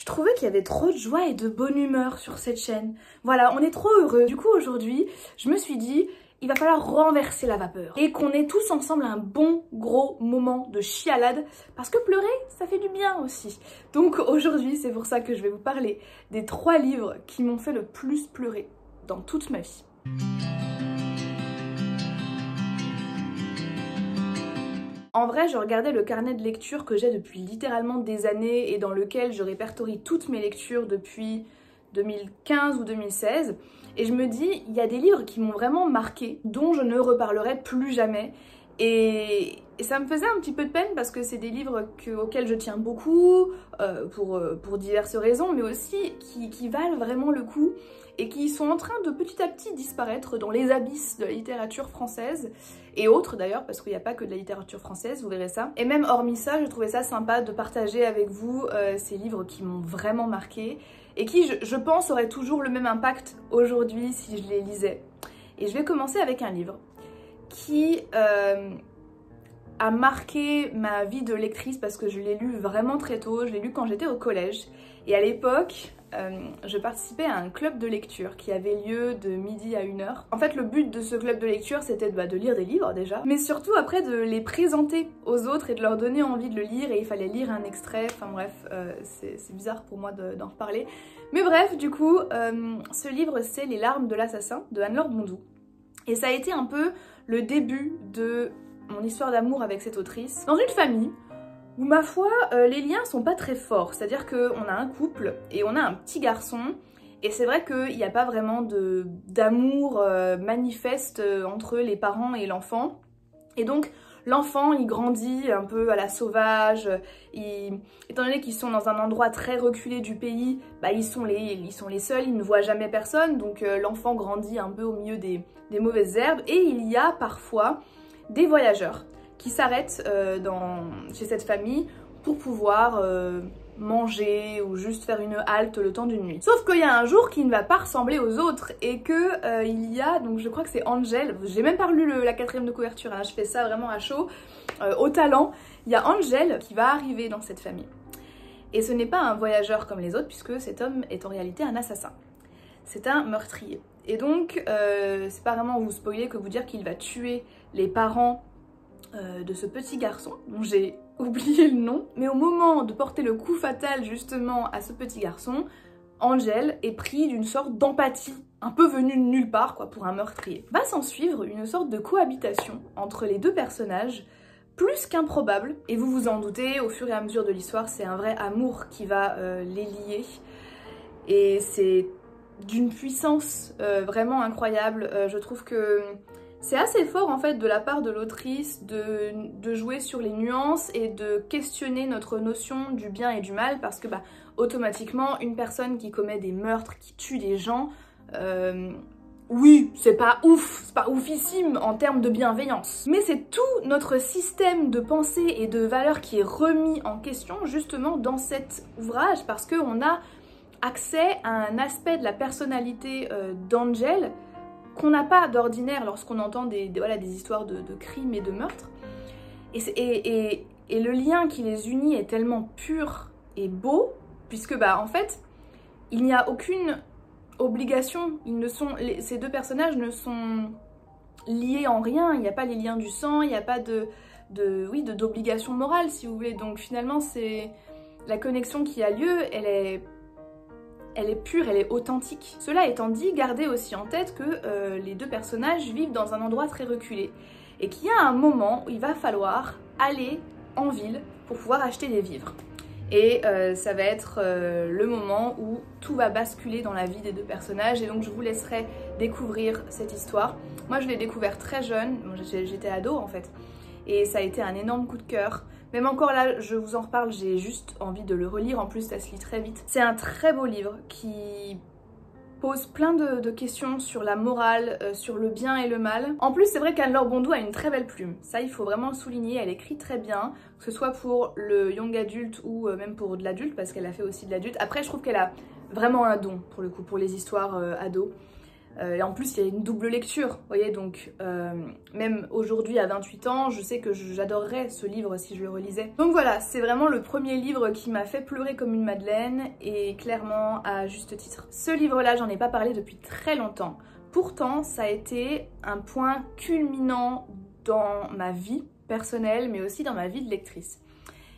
trouvais qu'il y avait trop de joie et de bonne humeur sur cette chaîne. Voilà, on est trop heureux. Du coup, aujourd'hui, je me suis dit, il va falloir renverser la vapeur. Et qu'on ait tous ensemble un bon gros moment de chialade. Parce que pleurer, ça fait du bien aussi. Donc aujourd'hui, c'est pour ça que je vais vous parler des 3 livres qui m'ont fait le plus pleurer dans toute ma vie. En vrai, je regardais le carnet de lecture que j'ai depuis littéralement des années et dans lequel je répertorie toutes mes lectures depuis 2015 ou 2016. Et je me dis, il y a des livres qui m'ont vraiment marqué, dont je ne reparlerai plus jamais. Et ça me faisait un petit peu de peine parce que c'est des livres auxquels je tiens beaucoup, pour diverses raisons, mais aussi qui valent vraiment le coup et qui sont en train de petit à petit disparaître dans les abysses de la littérature française et autres d'ailleurs, parce qu'il n'y a pas que de la littérature française, vous verrez ça. Et même hormis ça, je trouvais ça sympa de partager avec vous ces livres qui m'ont vraiment marqué et qui, je pense, auraient toujours le même impact aujourd'hui si je les lisais. Et je vais commencer avec un livre qui a marqué ma vie de lectrice parce que je l'ai lu vraiment très tôt, je l'ai lu quand j'étais au collège. Et à l'époque, je participais à un club de lecture qui avait lieu de midi à 1h. En fait, le but de ce club de lecture, c'était de lire des livres déjà, mais surtout après de les présenter aux autres et de leur donner envie de le lire, et il fallait lire un extrait, enfin bref, c'est bizarre pour moi d'en reparler. Mais bref, du coup, ce livre, c'est Les larmes de l'assassin de Anne-Laure Bondou. Et ça a été un peu le début de mon histoire d'amour avec cette autrice, dans une famille où, ma foi, les liens sont pas très forts. C'est-à-dire qu'on a un couple et on a un petit garçon, et c'est vrai qu'il n'y a pas vraiment d'amour manifeste entre les parents et l'enfant. Et donc, l'enfant, il grandit un peu à la sauvage, étant donné qu'ils sont dans un endroit très reculé du pays, bah, ils sont les seuls, ils ne voient jamais personne, donc l'enfant grandit un peu au milieu des mauvaises herbes, et il y a parfois des voyageurs qui s'arrêtent chez cette famille pour pouvoir manger ou juste faire une halte le temps d'une nuit. Sauf qu'il y a un jour qui ne va pas ressembler aux autres et que il y a, donc je crois que c'est Angel, j'ai même pas lu la 4e de couverture, hein, je fais ça vraiment à chaud, au talent. Il y a Angel qui va arriver dans cette famille. Et ce n'est pas un voyageur comme les autres puisque cet homme est en réalité un assassin. C'est un meurtrier. Et donc, c'est pas vraiment vous spoiler que vous dire qu'il va tuer les parents de ce petit garçon, dont j'ai oublié le nom. Mais au moment de porter le coup fatal justement à ce petit garçon, Angel est pris d'une sorte d'empathie, un peu venue de nulle part quoi, pour un meurtrier. Va s'en suivre une sorte de cohabitation entre les deux personnages, plus qu'improbable. Et vous vous en doutez, au fur et à mesure de l'histoire, c'est un vrai amour qui va les lier. Et c'est d'une puissance vraiment incroyable. Je trouve que c'est assez fort en fait de la part de l'autrice de jouer sur les nuances et de questionner notre notion du bien et du mal, parce que automatiquement une personne qui commet des meurtres, qui tue des gens, oui, c'est pas ouf, c'est pas oufissime en termes de bienveillance. Mais c'est tout notre système de pensée et de valeurs qui est remis en question justement dans cet ouvrage, parce qu'on a accès à un aspect de la personnalité d'Angel qu'on n'a pas d'ordinaire lorsqu'on entend des histoires de crimes et de meurtres. Et le lien qui les unit est tellement pur et beau, puisque en fait, il n'y a aucune obligation. Ces deux personnages ne sont liés en rien, il n'y a pas les liens du sang, il n'y a pas d'obligation morale si vous voulez. Donc finalement, c'est la connexion qui a lieu, elle est pure, elle est authentique. Cela étant dit, gardez aussi en tête que les deux personnages vivent dans un endroit très reculé et qu'il y a un moment où il va falloir aller en ville pour pouvoir acheter des vivres. Et ça va être le moment où tout va basculer dans la vie des deux personnages, et donc je vous laisserai découvrir cette histoire. Moi je l'ai découvert très jeune, j'étais ado en fait, et ça a été un énorme coup de cœur. Même encore là, je vous en reparle, j'ai juste envie de le relire, en plus ça se lit très vite. C'est un très beau livre qui pose plein de questions sur la morale, sur le bien et le mal. En plus, c'est vrai qu'Anne-Laure Bondou a une très belle plume. Ça, il faut vraiment le souligner, elle écrit très bien, que ce soit pour le young adulte ou même pour de l'adulte, parce qu'elle a fait aussi de l'adulte. Après, je trouve qu'elle a vraiment un don, pour le coup, pour les histoires ados. Et en plus, il y a une double lecture, vous voyez, donc même aujourd'hui à 28 ans, je sais que j'adorerais ce livre si je le relisais. Donc voilà, c'est vraiment le premier livre qui m'a fait pleurer comme une madeleine, et clairement à juste titre. Ce livre-là, j'en ai pas parlé depuis très longtemps. Pourtant, ça a été un point culminant dans ma vie personnelle, mais aussi dans ma vie de lectrice.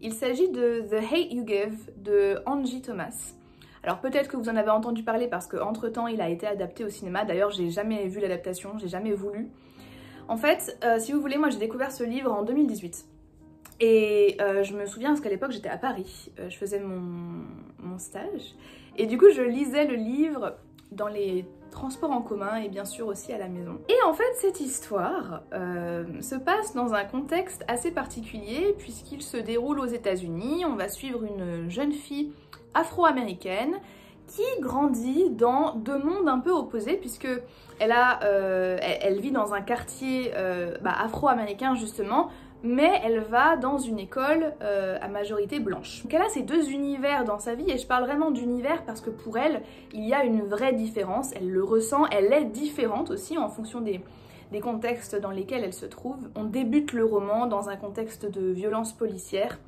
Il s'agit de The Hate You Give de Angie Thomas. Alors peut-être que vous en avez entendu parler parce qu'entre temps il a été adapté au cinéma. D'ailleurs j'ai jamais vu l'adaptation, j'ai jamais voulu. En fait, si vous voulez, moi j'ai découvert ce livre en 2018. Et je me souviens parce qu'à l'époque j'étais à Paris, je faisais mon stage. Et du coup je lisais le livre dans les transports en commun et bien sûr aussi à la maison. Et en fait cette histoire se passe dans un contexte assez particulier puisqu'il se déroule aux États-Unis. On va suivre une jeune fille afro-américaine qui grandit dans deux mondes un peu opposés puisque elle vit dans un quartier afro-américain justement, mais elle va dans une école à majorité blanche. Donc elle a ces deux univers dans sa vie, et je parle vraiment d'univers parce que pour elle, il y a une vraie différence, elle le ressent, elle est différente aussi en fonction des contextes dans lesquels elle se trouve. On débute le roman dans un contexte de violence policière,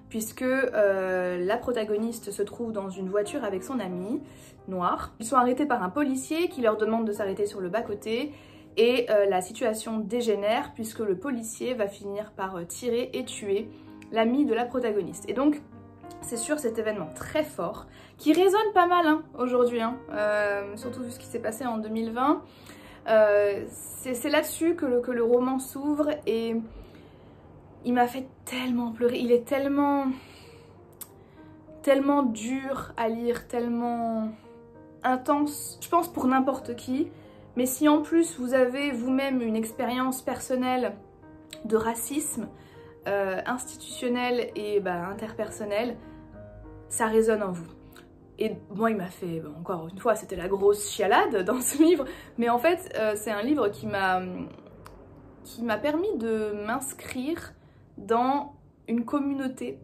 puisque la protagoniste se trouve dans une voiture avec son ami noir. Ils sont arrêtés par un policier qui leur demande de s'arrêter sur le bas-côté, et la situation dégénère puisque le policier va finir par tirer et tuer l'ami de la protagoniste. Et donc c'est sur cet événement très fort, qui résonne pas mal aujourd'hui, surtout vu ce qui s'est passé en 2020. C'est là-dessus que le roman s'ouvre, et il m'a fait tellement pleurer. Il est tellement dur à lire, tellement intense, je pense pour n'importe qui. Mais si en plus vous avez vous-même une expérience personnelle de racisme institutionnel et interpersonnel, ça résonne en vous. Et moi il m'a fait, encore une fois c'était la grosse chialade dans ce livre, mais en fait c'est un livre qui m'a permis de m'inscrire dans une communauté,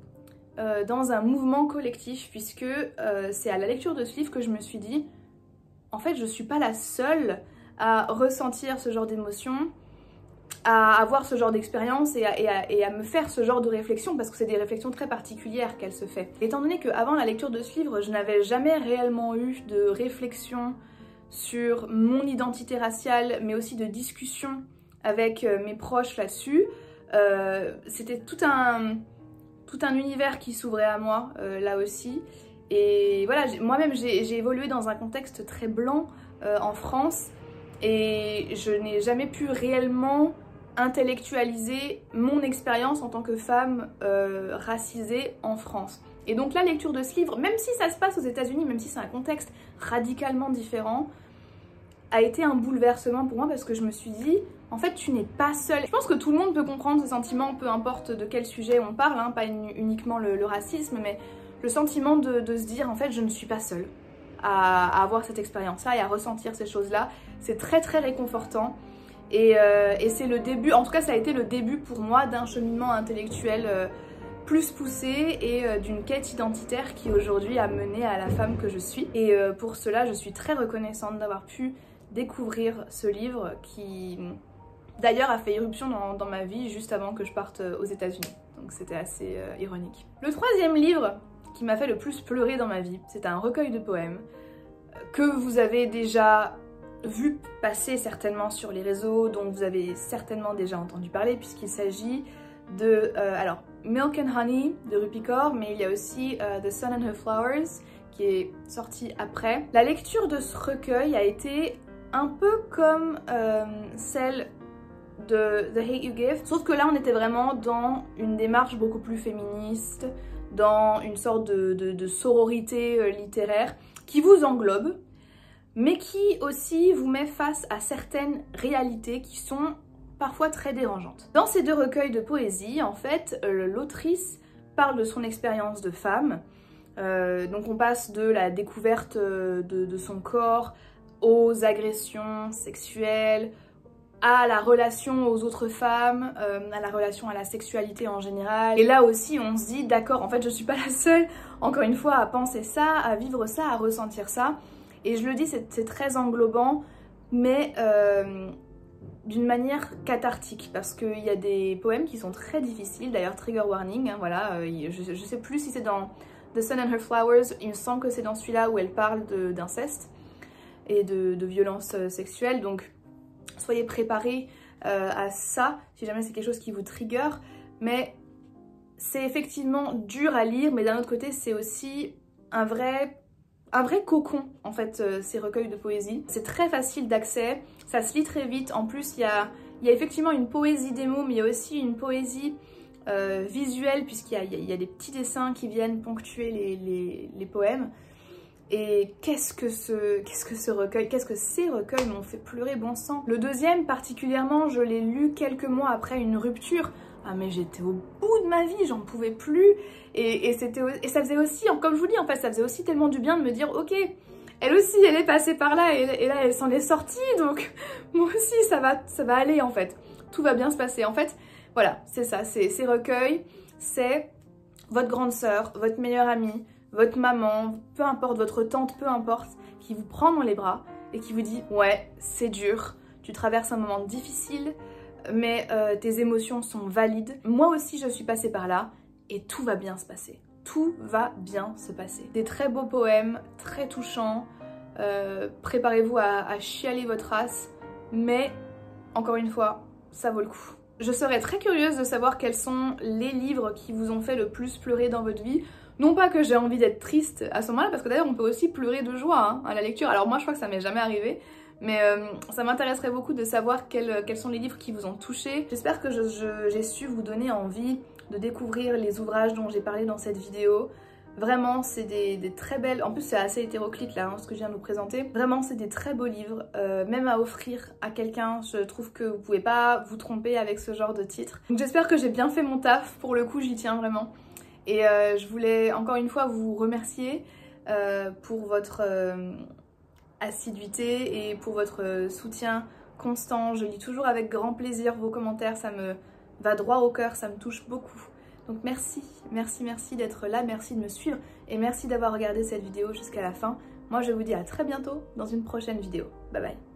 dans un mouvement collectif, puisque c'est à la lecture de ce livre que je me suis dit, en fait je suis pas la seule à ressentir ce genre d'émotions, à avoir ce genre d'expérience et à me faire ce genre de réflexion, parce que c'est des réflexions très particulières qu'elle se fait. Étant donné qu'avant la lecture de ce livre, je n'avais jamais réellement eu de réflexion sur mon identité raciale, mais aussi de discussion avec mes proches là-dessus, c'était tout un univers qui s'ouvrait à moi là aussi. Et voilà, moi-même j'ai évolué dans un contexte très blanc en France, et je n'ai jamais pu réellement intellectualiser mon expérience en tant que femme racisée en France. Et donc la lecture de ce livre, même si ça se passe aux États-Unis, même si c'est un contexte radicalement différent, a été un bouleversement pour moi, parce que je me suis dit, en fait tu n'es pas seule. Je pense que tout le monde peut comprendre ce sentiment, peu importe de quel sujet on parle, pas uniquement le racisme, mais le sentiment de se dire en fait je ne suis pas seule à avoir cette expérience-là et à ressentir ces choses-là. C'est très très réconfortant, et c'est le début, en tout cas ça a été le début pour moi d'un cheminement intellectuel plus poussé, et d'une quête identitaire qui aujourd'hui a mené à la femme que je suis. Et pour cela je suis très reconnaissante d'avoir pu découvrir ce livre qui d'ailleurs a fait irruption dans ma vie juste avant que je parte aux États-Unis. Donc c'était assez ironique. Le troisième livre qui m'a fait le plus pleurer dans ma vie, c'est un recueil de poèmes que vous avez déjà vu passer certainement sur les réseaux, dont vous avez certainement déjà entendu parler, puisqu'il s'agit de alors Milk and Honey de Rupi Kaur, mais il y a aussi The Sun and Her Flowers qui est sorti après. La lecture de ce recueil a été un peu comme celle de The Hate You Give, sauf que là on était vraiment dans une démarche beaucoup plus féministe, dans une sorte de sororité littéraire qui vous englobe, mais qui aussi vous met face à certaines réalités qui sont parfois très dérangeantes. Dans ces deux recueils de poésie, en fait, l'autrice parle de son expérience de femme. Donc on passe de la découverte de son corps aux agressions sexuelles, à la relation aux autres femmes, à la relation à la sexualité en général. Et là aussi on se dit d'accord, en fait je suis pas la seule encore une fois à penser ça, à vivre ça, à ressentir ça. Et je le dis, c'est très englobant mais d'une manière cathartique, parce qu'il y a des poèmes qui sont très difficiles, d'ailleurs trigger warning, hein, voilà, je sais plus si c'est dans The Sun and Her Flowers, il me semble que c'est dans celui-là où elle parle d'inceste et de violence sexuelle, donc soyez préparés à ça, si jamais c'est quelque chose qui vous trigger, mais c'est effectivement dur à lire, mais d'un autre côté c'est aussi un vrai cocon en fait, ces recueils de poésie. C'est très facile d'accès, ça se lit très vite, en plus il y a effectivement une poésie des mots, mais il y a aussi une poésie visuelle, puisqu'il y a des petits dessins qui viennent ponctuer les poèmes. Et qu'est-ce que ces recueils m'ont fait pleurer bon sang. Le deuxième particulièrement, je l'ai lu quelques mois après une rupture. Ah mais j'étais au bout de ma vie, j'en pouvais plus. Et ça faisait aussi, comme je vous dis en fait, ça faisait aussi tellement du bien de me dire ok, elle aussi elle est passée par là et là elle s'en est sortie, donc moi aussi ça va aller en fait. Tout va bien se passer. En fait, voilà, c'est ça, ces recueils, c'est votre grande sœur, votre meilleure amie, votre maman, peu importe, votre tante, peu importe, qui vous prend dans les bras et qui vous dit ouais, c'est dur, tu traverses un moment difficile, mais tes émotions sont valides. Moi aussi je suis passée par là et tout va bien se passer. Tout va bien se passer. Des très beaux poèmes, très touchants, préparez-vous à chialer votre race, mais encore une fois, ça vaut le coup. Je serais très curieuse de savoir quels sont les livres qui vous ont fait le plus pleurer dans votre vie. Non pas que j'ai envie d'être triste à ce moment-là, parce que d'ailleurs on peut aussi pleurer de joie hein, à la lecture. Alors moi je crois que ça m'est jamais arrivé, mais ça m'intéresserait beaucoup de savoir quels sont les livres qui vous ont touché. J'espère que j'ai su vous donner envie de découvrir les ouvrages dont j'ai parlé dans cette vidéo. Vraiment, c'est des très belles... En plus, c'est assez hétéroclite là, hein, ce que je viens de vous présenter. Vraiment, c'est des très beaux livres, même à offrir à quelqu'un. Je trouve que vous pouvez pas vous tromper avec ce genre de titre. Donc j'espère que j'ai bien fait mon taf. Pour le coup, j'y tiens vraiment. Et je voulais encore une fois vous remercier pour votre assiduité et pour votre soutien constant. Je lis toujours avec grand plaisir vos commentaires, ça me va droit au cœur, ça me touche beaucoup. Donc merci, merci, merci d'être là, merci de me suivre et merci d'avoir regardé cette vidéo jusqu'à la fin. Moi je vous dis à très bientôt dans une prochaine vidéo. Bye bye.